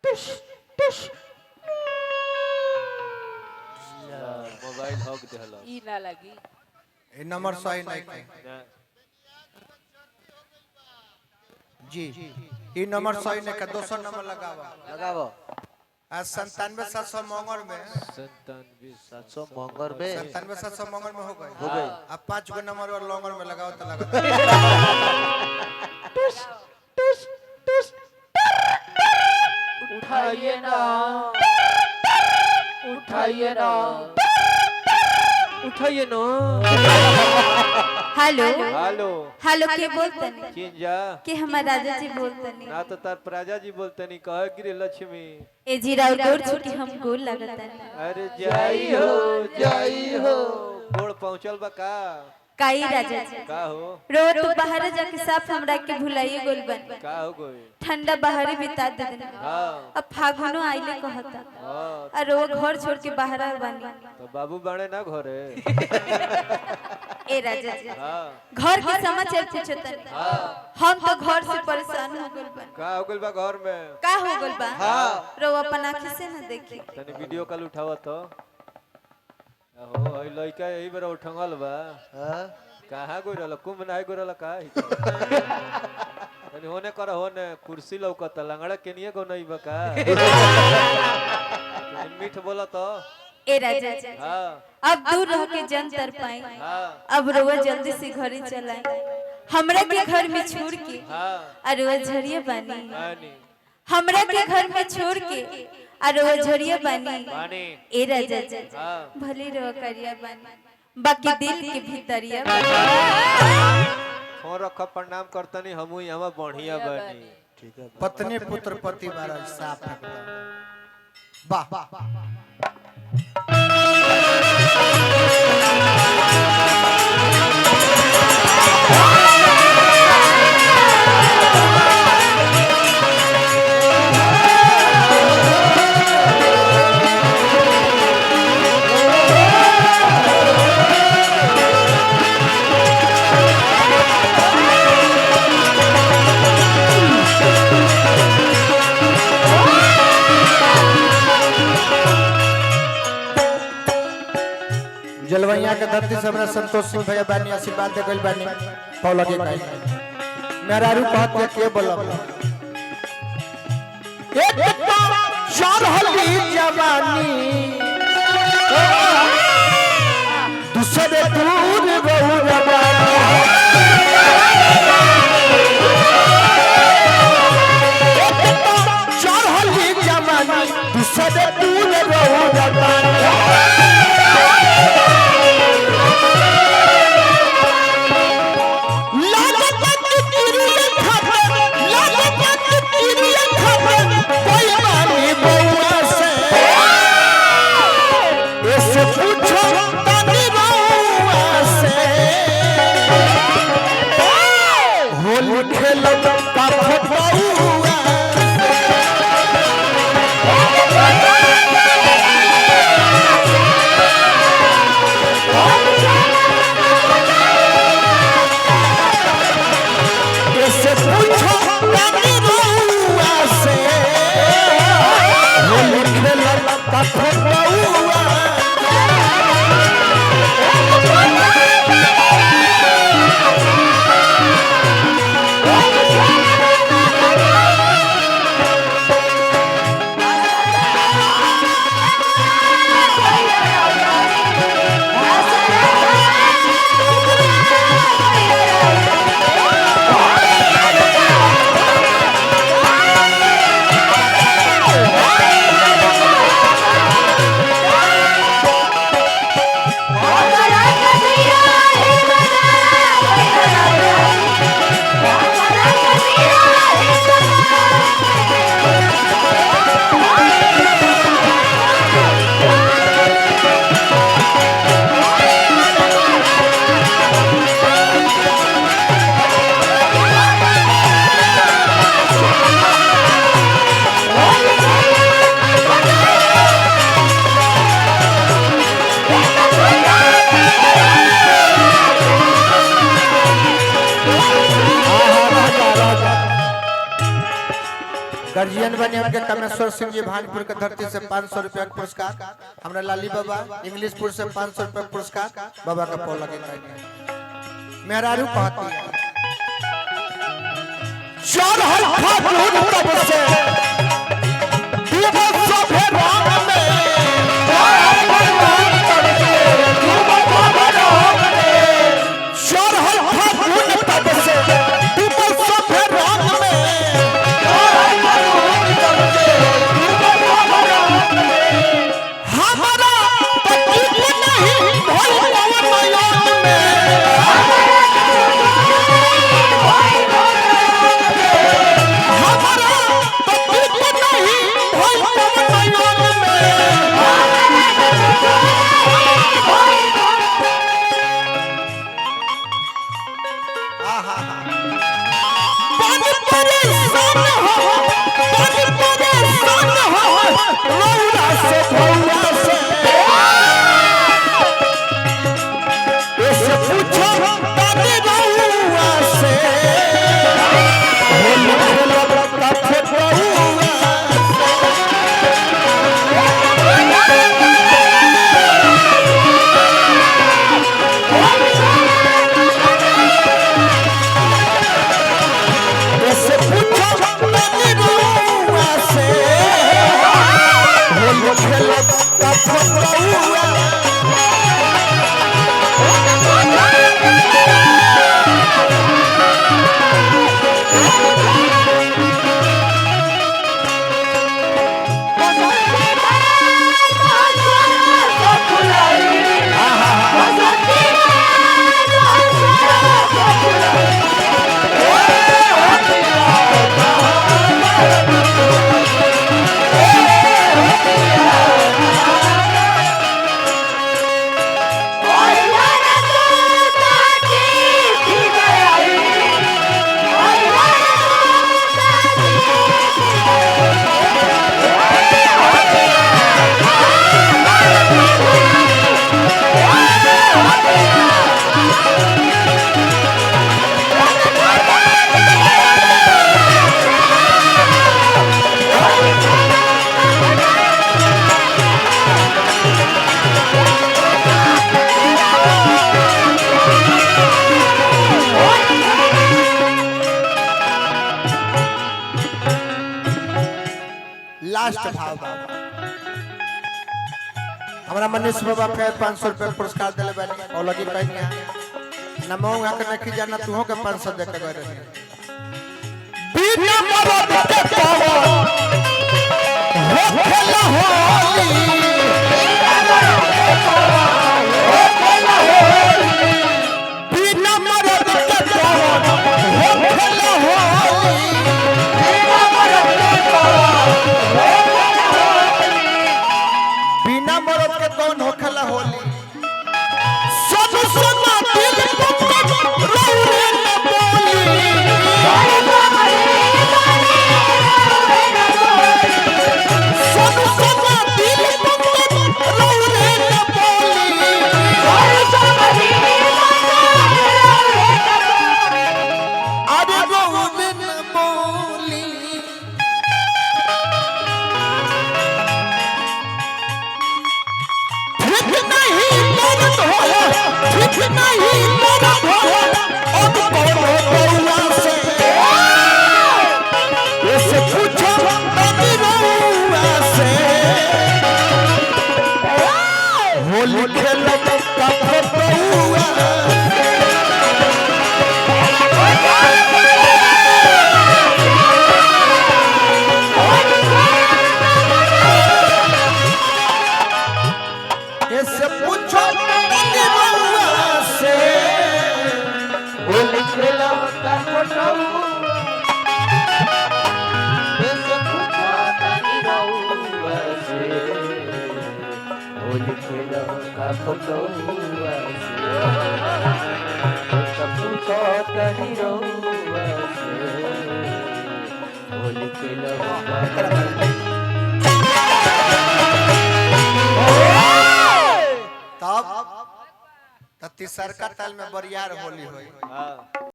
टुश टुश mobile हक देहला ई ना लगी ए नंबर सही नहीं के जी ई नंबर सही नहीं के दोसर नंबर लगावा लगावो आज 97,700 मंगर में 97,700 मंगर में 97,700 मंगर में हो गए अब 5 गो नंबर और लॉन्गर में लगाओ तो लगा टुश टुश टुश उठाइए ना उठाइए ना उठाइए ना हेलो हेलो हेलो के बोलतनी चिंजा के हमर राजा जी बोलतनी ना तो तार प्राजा जी बोलते नहीं कह गिरे लक्ष्मी ए जीरा गोर छुटी हम गोल लगतनी अरे जाई हो गोड़ पहुंचल बा का काई राजा जी का हो रो तो बाहर जाके साफ हमरा के भुलाइए गोल बन का हो गई ठंडा बाहर बिता दे देना हां अब फागुनो आइले कहता हां और वो घर छोड़ के बाहर बानी तो बाबू बाणे ना घरे ए राजा जी हां घर के समाचार पूछतनी हम तो घर से परेशान हो गइल बन का हो गइल बा घर में का हो गइल बा हां रो अपन आंखी से ना देखी तने वीडियो कॉल उठावा तो हो हई लइका यही बेरा उठंगल बा हां कहां गई रहल कुंभ नाही गई रहल का तने होने कर होने कुर्सी लौकत लंगड़ा केनिए को नहीं बका मीठ बोला तो ए राजा जी हां अब दूर रह के जन तर पाए हां अब रोवा जल्दी से घर ही चलाए हमरा के घर में छोड़ के हां और रोवा झरिया बानी बानी हमरा के घर में छोड़ के और रोवा झरिया बानी बानी ए राजा जी हां भले रोवा करिया बानी बाकी दिल के भीतरिया फोन रख प्रणाम करतनी हमहु यहां बढ़िया बानी ठीक है पत्नी पुत्र पति महाराज साफ एकदम वाह जलवैया के धरती से हमरा संतोष सिंह भैया बानी आशीर्वाद दे गइल बानी पौला के काई मेहरारू कहत के बोलब एक चढ़ली जवानी दूसरे दूर गौरवा चढ़ली जवानी दूसरे दूर गौरवा बने हमके कामेश्वर सिंह जी भानपुर के धरती से 500 रुपया का पुरस्कार, हमरा लाली बाबा इंग्लिशपुर से 500 रुपया पुरस्कार बाबा का पौ लगे मेहरारू कहती है चल हर फागुन तब से डूबो सभे राम में चल हर फागुन तब से डूबो सभे राम में हमारा पति नहीं भई पवन नयन में हमारा पति नहीं भई पवन नयन में आहा बन परेशान हो रौरा से भौरा से ऐसे पूछो ताने रौरा से होली खेलो का फोटोआ ऐसे पूछो ताने रौरा से होली खेलो का फोटोआ लास्ट भाव हमारा मनीष बाबा फिर 500 रुपया पुरस्कार दिले बानी और लगी कहीं नमो के नहीं जाना तू के 500 दे के गए बिना मरद के पावा हो खेला होली बिना मरद के पावा हो खेला होली बिना मरद के कौन होखला होली सब समा दिल पकड़ रौरे न बोली सब समा दिल पकड़ रौरे न बोली अरे रौरे न बोली ठीक नहीं मरद होला ठीक नहीं मरद होला अब कौन बउआ से ऐसे पूछो ताने रौरा से होली खेलब का फोटोआ ऐसे पूछो ताने रौरा से होली खेलो का फोटोआ ऐसे पूछो ताने रौरा से होली खेलो का फोटोआ ऐसे पूछो ताने रौरा से होली खेलो तब तीसर का ताल में बरियार होली होई हाँ